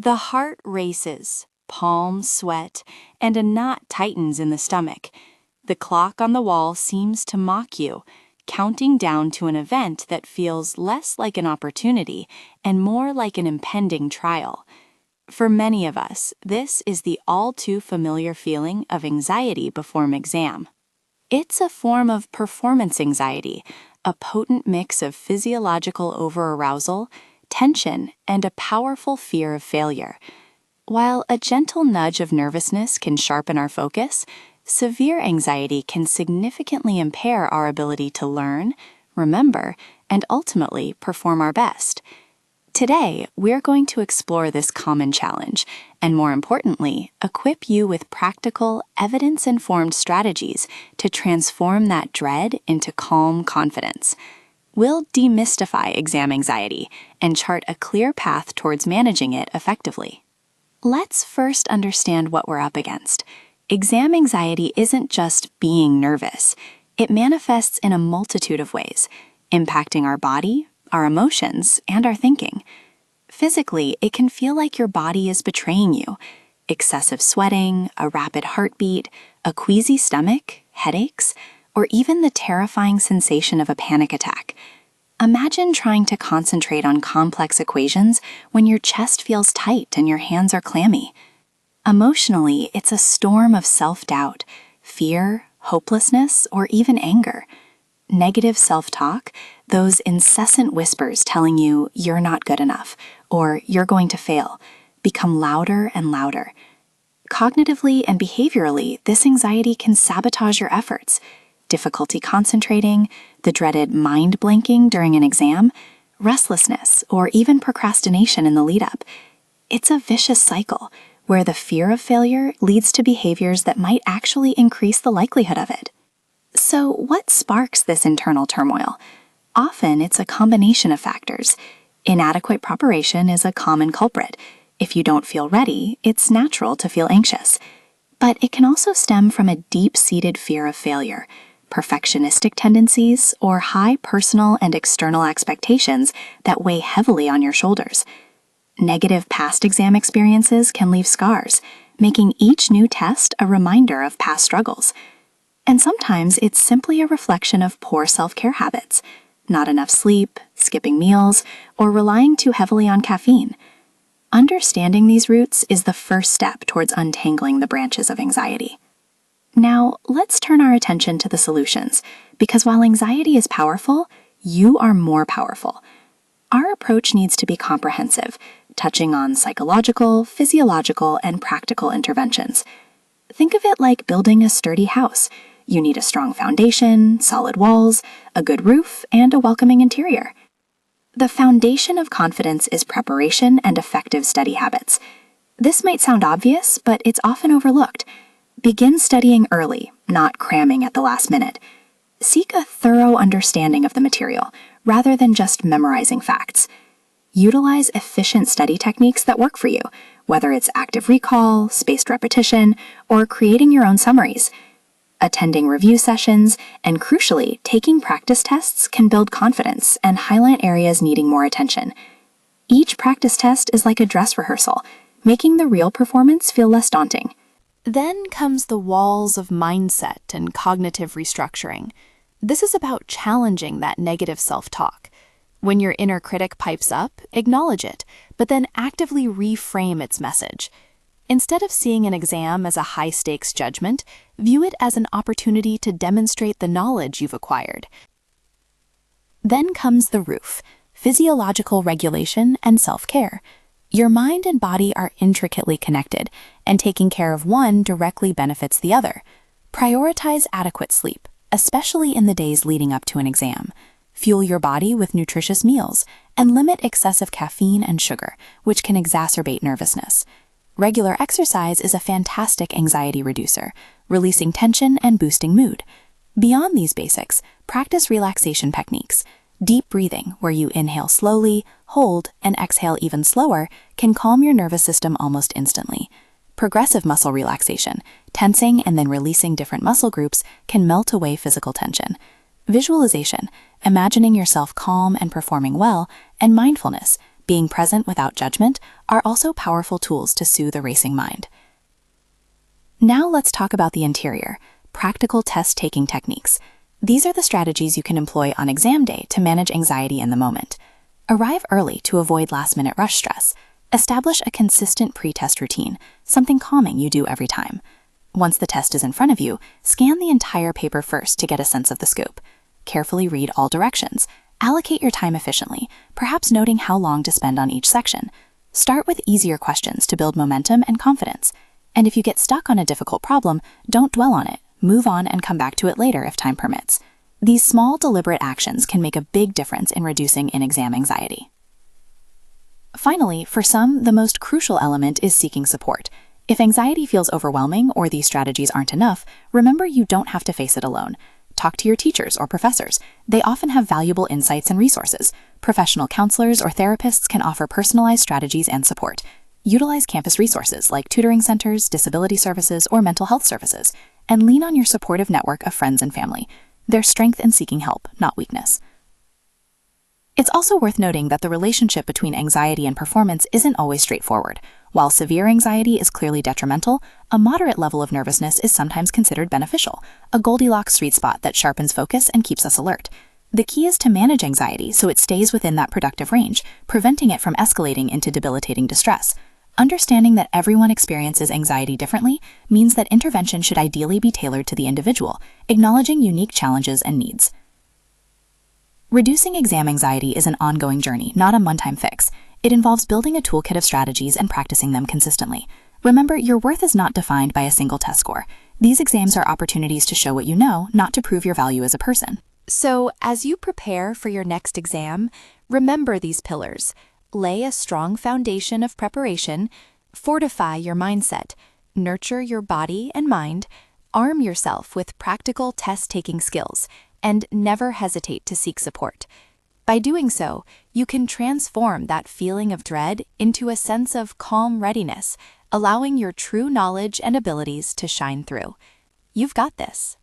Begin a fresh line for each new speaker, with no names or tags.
The heart races, palms sweat, and a knot tightens in the stomach. The clock on the wall seems to mock you, counting down to an event that feels less like an opportunity and more like an impending trial. For many of us, this is the all too familiar feeling of anxiety before an exam. It's a form of performance anxiety, a potent mix of physiological overarousal, tension, and a powerful fear of failure. While a gentle nudge of nervousness can sharpen our focus, severe anxiety can significantly impair our ability to learn, remember, and ultimately perform our best. Today, we're going to explore this common challenge and, more importantly, equip you with practical, evidence-informed strategies to transform that dread into calm confidence. We'll demystify exam anxiety and chart a clear path towards managing it effectively. Let's first understand what we're up against. Exam anxiety isn't just being nervous. It manifests in a multitude of ways, impacting our body, our emotions, and our thinking. Physically, it can feel like your body is betraying you. Excessive sweating, a rapid heartbeat, a queasy stomach, headaches, or even the terrifying sensation of a panic attack. Imagine trying to concentrate on complex equations when your chest feels tight and your hands are clammy. Emotionally, it's a storm of self-doubt, fear, hopelessness, or even anger. Negative self-talk, those incessant whispers telling you you're not good enough or you're going to fail, become louder and louder. Cognitively and behaviorally, this anxiety can sabotage your efforts. Difficulty concentrating, the dreaded mind blanking during an exam, restlessness, or even procrastination in the lead-up. It's a vicious cycle where the fear of failure leads to behaviors that might actually increase the likelihood of it. So what sparks this internal turmoil? Often it's a combination of factors. Inadequate preparation is a common culprit. If you don't feel ready, it's natural to feel anxious. But it can also stem from a deep-seated fear of failure, perfectionistic tendencies, or high personal and external expectations that weigh heavily on your shoulders. Negative past exam experiences can leave scars, making each new test a reminder of past struggles. And sometimes it's simply a reflection of poor self-care habits, not enough sleep, skipping meals, or relying too heavily on caffeine. Understanding these roots is the first step towards untangling the branches of anxiety. Now, let's turn our attention to the solutions, because while anxiety is powerful, you are more powerful. Our approach needs to be comprehensive, touching on psychological, physiological, and practical interventions. Think of it like building a sturdy house. You need a strong foundation, solid walls, a good roof, and a welcoming interior. The foundation of confidence is preparation and effective study habits. This might sound obvious, but it's often overlooked. Begin studying early, not cramming at the last minute. Seek a thorough understanding of the material, rather than just memorizing facts. Utilize efficient study techniques that work for you, whether it's active recall, spaced repetition, or creating your own summaries. Attending review sessions, and crucially, taking practice tests can build confidence and highlight areas needing more attention. Each practice test is like a dress rehearsal, making the real performance feel less daunting. Then comes the walls of mindset and cognitive restructuring. This is about challenging that negative self-talk. When your inner critic pipes up, acknowledge it, but then actively reframe its message. Instead of seeing an exam as a high-stakes judgment, view it as an opportunity to demonstrate the knowledge you've acquired. Then comes the roof, physiological regulation and self-care. Your mind and body are intricately connected, and taking care of one directly benefits the other. Prioritize adequate sleep, especially in the days leading up to an exam. Fuel your body with nutritious meals, and limit excessive caffeine and sugar, which can exacerbate nervousness. Regular exercise is a fantastic anxiety reducer, releasing tension and boosting mood. Beyond these basics, practice relaxation techniques. Deep breathing, where you inhale slowly, hold, and exhale even slower, can calm your nervous system almost instantly. Progressive muscle relaxation, tensing and then releasing different muscle groups, can melt away physical tension. Visualization, imagining yourself calm and performing well, and mindfulness, being present without judgment, are also powerful tools to soothe a racing mind. Now let's talk about the interior, practical test-taking techniques. These are the strategies you can employ on exam day to manage anxiety in the moment. Arrive early to avoid last-minute rush stress. Establish a consistent pre-test routine, something calming you do every time. Once the test is in front of you, scan the entire paper first to get a sense of the scope. Carefully read all directions. Allocate your time efficiently, perhaps noting how long to spend on each section. Start with easier questions to build momentum and confidence. And if you get stuck on a difficult problem, don't dwell on it. Move on and come back to it later if time permits. These small, deliberate actions can make a big difference in reducing in-exam anxiety. Finally, for some, the most crucial element is seeking support. If anxiety feels overwhelming or these strategies aren't enough, remember you don't have to face it alone. Talk to your teachers or professors. They often have valuable insights and resources. Professional counselors or therapists can offer personalized strategies and support. Utilize campus resources like tutoring centers, disability services, or mental health services, and lean on your supportive network of friends and family. There's strength in seeking help, not weakness. It's also worth noting that the relationship between anxiety and performance isn't always straightforward. While severe anxiety is clearly detrimental, a moderate level of nervousness is sometimes considered beneficial, a Goldilocks sweet spot that sharpens focus and keeps us alert. The key is to manage anxiety so it stays within that productive range, preventing it from escalating into debilitating distress. Understanding that everyone experiences anxiety differently means that intervention should ideally be tailored to the individual, acknowledging unique challenges and needs. Reducing exam anxiety is an ongoing journey, not a one-time fix. It involves building a toolkit of strategies and practicing them consistently. Remember, your worth is not defined by a single test score. These exams are opportunities to show what you know, not to prove your value as a person.
So, as you prepare for your next exam, remember these pillars. Lay a strong foundation of preparation, fortify your mindset, nurture your body and mind, arm yourself with practical test-taking skills, and never hesitate to seek support. By doing so, you can transform that feeling of dread into a sense of calm readiness, allowing your true knowledge and abilities to shine through. You've got this.